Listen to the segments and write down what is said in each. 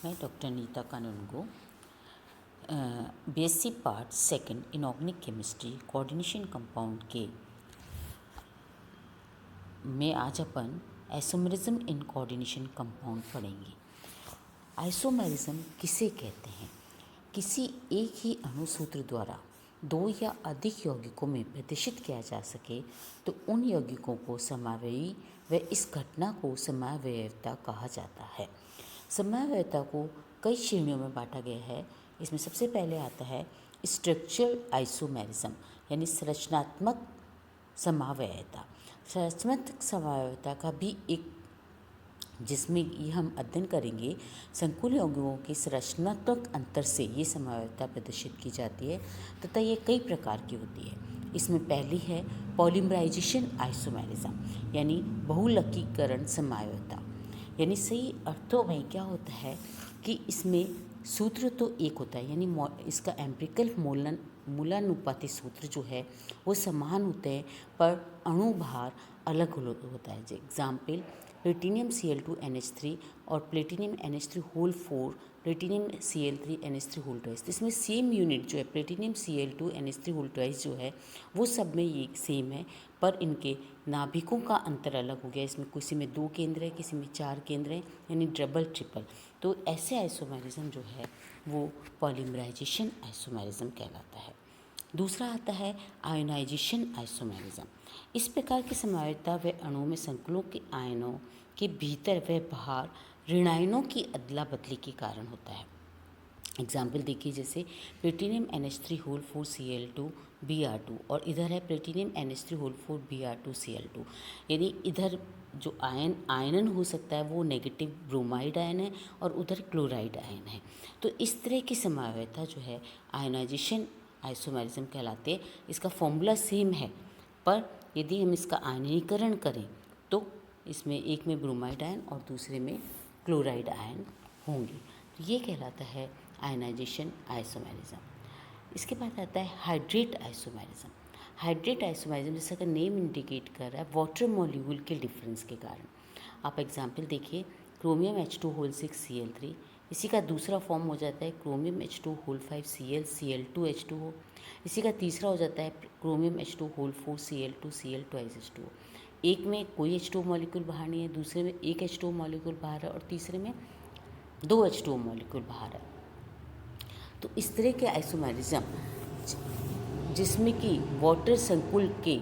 मैं doctor Neeta Kanungo, BSc part second inorganic chemistry coordination compound के में आज अपन आइसोमेरिज्म इन कोऑर्डिनेशन कंपाउंड पढ़ेंगे। आइसोमेरिज्म किसे कहते हैं? किसी एक ही अणुसूत्र द्वारा दो या अधिक यौगिकों में प्रदर्शित किया जा सके तो उन यौगिकों को समावयवी व इस घटना को समावयवता कहा जाता है। समावयवता को कई श्रेणियों में बांटा गया है। इसमें सबसे पहले आता है स्ट्रक्चरल आइसोमेरिज्म यानी संरचनात्मक समावयवता। संरचनात्मक समावयवता का भी एक जिसमें ये हम अध्ययन करेंगे संकुल यौगिकों के संरचनात्मक अंतर से ये समावयवता प्रदर्शित की जाती है तथा ये कई प्रकार की होती है। इसमें पहली है पॉलीमराइजेशन आइसोमेरिज्म यानी बहुलकीकरण समावयवता। यानी सही अर्थों में क्या होता है कि इसमें सूत्र तो एक होता है, यानी इसका एम्पिरिकल मूलानुपाती सूत्र जो है वो समान होते हैं पर अणु भार अलग होता है। एग्जाम्पल प्लेटिनियम Cl2NH3 और platinum NH3 whole 4, platinum Cl3 NH3 whole twice. इसमें सेम यूनिट जो है platinum Cl2 NH3 whole twice जो है वो सब में ये सेम है पर इनके नाभिकों का अंतर अलग हो गया। इसमें किसी में 2 केंद्र है, किसी में 4 केंद्र है, यानी डबल ट्रिपल। तो ऐसे आइसोमेरिज्म जो है वो पॉलीमराइजेशन आइसोमेरिज्म कहलाता है। दूसरा आता है आयोनाइजेशन आइसोमेरिज्म। इस प्रकार की समावयवता व अणुओं में संकुलों के आयनों के भीतर व बाहर ऋणायनों की अदला बदली के कारण होता है। एग्जाम्पल देखिए, जैसे platinum NH3 whole 4 Cl2 Br2 और इधर है platinum NH3 whole 4 Br2 Cl2। यानी इधर जो आयनन हो सकता है वो नेगेटिव ब्रोमाइड आयन है और उधर क्लोराइड आयन है। तो इस तरह की समावयवता जो है आयोनाइजेशन आइसोमेरिज्म कहलाते हैं। इसका फॉर्मूला सेम है पर यदि हम इसका आयनीकरण करें तो इसमें एक में ब्रोमाइड आयन और दूसरे में क्लोराइड आयन होंगे। तो ये कहलाता है आयनाइजेशन आइसोमेरिज्म। इसके बाद आता है हाइड्रेट आइसोमेरिज्म। हाइड्रेट आइसोमेरिज्म जैसा कि नेम इंडिकेट कर रहा है वाटर मॉलिक्यूल के डिफरेंस के कारण। आप एग्जाम्पल देखिए, क्रोमियम H2 होल 6 Cl3, इसी का दूसरा फॉर्म हो जाता है chromium H2 whole 5 Cl2 H2O। इसी का तीसरा हो जाता है chromium H2 whole 4 Cl2 Cl twice H2O। एक में कोई H2O मॉलिक्यूल बाहर नहीं है, दूसरे में एक H2O मॉलिक्यूल बाहर है और तीसरे में 2 H2O मॉलिक्यूल बाहर है। तो इस तरह के आइसोमेरिज्म जिसमें कि वाटर संकुल के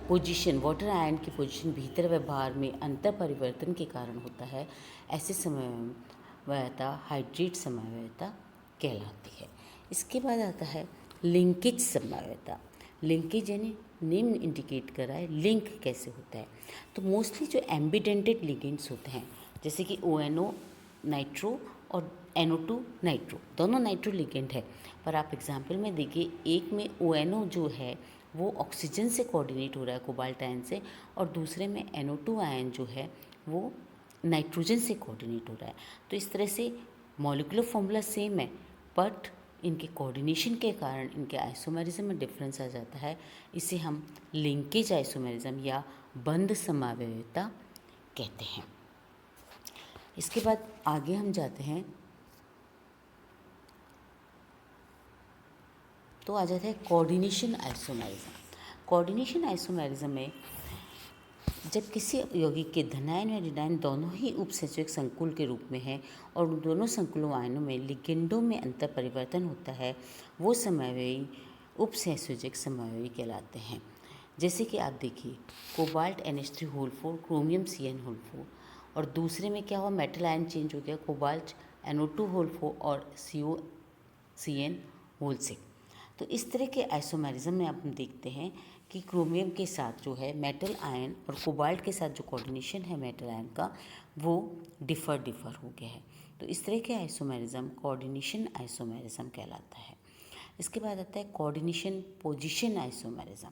पोजीशन, वाटर आयन की पोजीशन भीतर व बाहर में अंतर परिवर्तन के कारण होता है, ऐसे समावयवता हाइड्रेट समावयवता कहलाती है। इसके बाद आता है लिंकेज समावयवता। लिंकेज यानी नेम इंडिकेट कर रहा है लिंक कैसे होता है। तो मोस्टली जो एम्बिडेंटेड लिगेंड्स होते हैं जैसे कि ONO नाइट्रो और NO2 नाइट्रो, दोनों नाइट्रो लिगेंड है पर आप एग्जाम्पल में देखिए, एक में ONO जो है वो ऑक्सीजन से कोऑर्डिनेट हो रहा है कोबाल्ट आयन से और दूसरे में NO2 आयन जो है वो नाइट्रोजन से कोऑर्डिनेट हो रहा है। तो इस तरह से मॉलिक्यूलर फॉर्मूला सेम है बट इनके कोऑर्डिनेशन के कारण इनके आइसोमेरिज्म में डिफरेंस आ जाता है। इसे हम लिंकेज आइसोमेरिज्म या बंद समावयवता कहते हैं। इसके बाद आगे हम जाते हैं तो आ जाता है कोऑर्डिनेशन आइसोमेरिज्म। कोऑर्डिनेशन आइसोमेरिज्म में जब किसी यौगिक के धनायन व ऋणायन दोनों ही उपसंयोजक संकुल के रूप में है और उन दोनों संकुलों आयनों में लिगेंडों में अंतर परिवर्तन होता है, वो समावयवी उपसंयोजक समावयवी कहलाते हैं। जैसे कि आप देखिए, cobalt NH3 whole 4 chromium CN whole 4 और दूसरे में क्या हुआ, मेटल आयन चेंज हो गया, कोबाल्ट NO2 होल 4 और COCN होल 6। तो इस तरह के आइसोमेरिज्म में आप देखते हैं कि क्रोमियम के साथ जो है मेटल आयन और कोबाल्ट के साथ जो कोऑर्डिनेशन है मेटल आयन का वो डिफर हो गया है। तो इस तरह के आइसोमेरिज्म कोऑर्डिनेशन आइसोमेरिज्म कहलाता है। इसके बाद आता है कोऑर्डिनेशन पोजीशन आइसोमेरिज्म।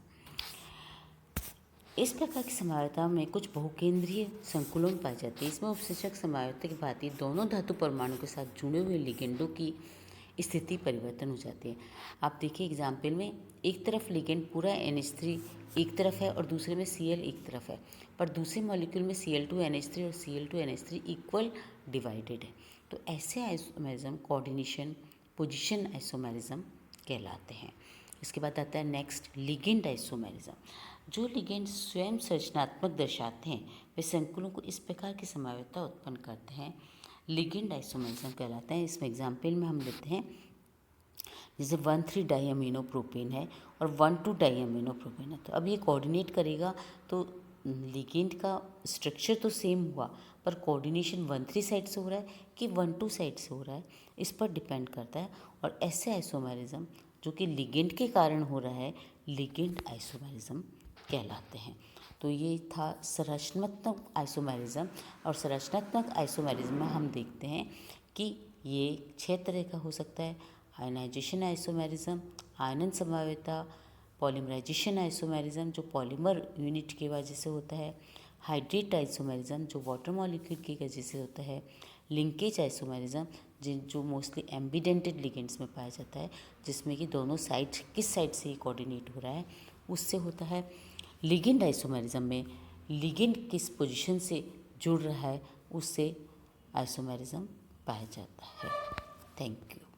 इस प्रकार की समावयवता में कुछ बहुकेंद्रीय संकुलों में पाई जाती है। इसमें उपसंयोजक समावयवता की भांति दोनों धातु परमाणु के साथ जुड़े हुए लिगेंडों की स्थिति परिवर्तन हो जाती है। आप देखिए एग्जाम्पल में, एक तरफ लिगेंड पूरा NH3 एक तरफ है और दूसरे में Cl एक तरफ है पर दूसरे मॉलिक्यूल में Cl2NH3 और Cl2NH3 इक्वल डिवाइडेड है। तो ऐसे आइसोमेरिज्म कोऑर्डिनेशन पोजीशन आइसोमेरिज्म कहलाते हैं। इसके बाद आता है नेक्स्ट लिगेंड आइसोमेरिज्म। जो लिगेंड स्वयं सर्जनात्मक दर्शाते हैं वे संकुलों को इस प्रकार की संभाव्यता उत्पन्न करते हैं, लिगेंड आइसोमेरिज्म कहलाते हैं। इसमें एग्जाम्पल में हम लेते हैं जैसे 1,3 डाइअमीनोप्रोपेन है और 1,2 डाइअमीनोप्रोपेन है। तो अब ये कोऑर्डिनेट करेगा तो लिगेंड का स्ट्रक्चर तो सेम हुआ, पर कोऑर्डिनेशन 1,3 साइड से हो रहा है कि 1,2 साइड से हो रहा है, इस पर डिपेंड करता है। और ऐसे आइसोमेरिज्म जो कि लिगेंड के कारण हो रहा है, लिगेंड आइसोमेरिज्म कहलाते हैं। तो ये था संरचनात्मक आइसोमेरिज्म। और संरचनात्मक आइसोमेरिज्म में हम देखते हैं कि ये 6 तरह का हो सकता है। आयनाइजेशन आइसोमेरिज्म, आयनन संभाव्यता, पॉलीमराइजेशन आइसोमेरिज्म जो पॉलीमर यूनिट की वजह से होता है, हाइड्रेट आइसोमेरिज्म जो वाटर मॉलिक्यूल की वजह से होता है, लिंकेज आइसोमेरिज्म जो मोस्टली एम्बिडेंटेड लिगेंड्स में पाया जाता है, जिसमें कि दोनों साइड किस साइड से कोऑर्डिनेट हो रहा है उससे होता है। लिगेंड आइसोमेरिज्म में लिगेंड किस पोजीशन से जुड़ रहा है उससे आइसोमेरिज्म पाया जाता है। Thank you.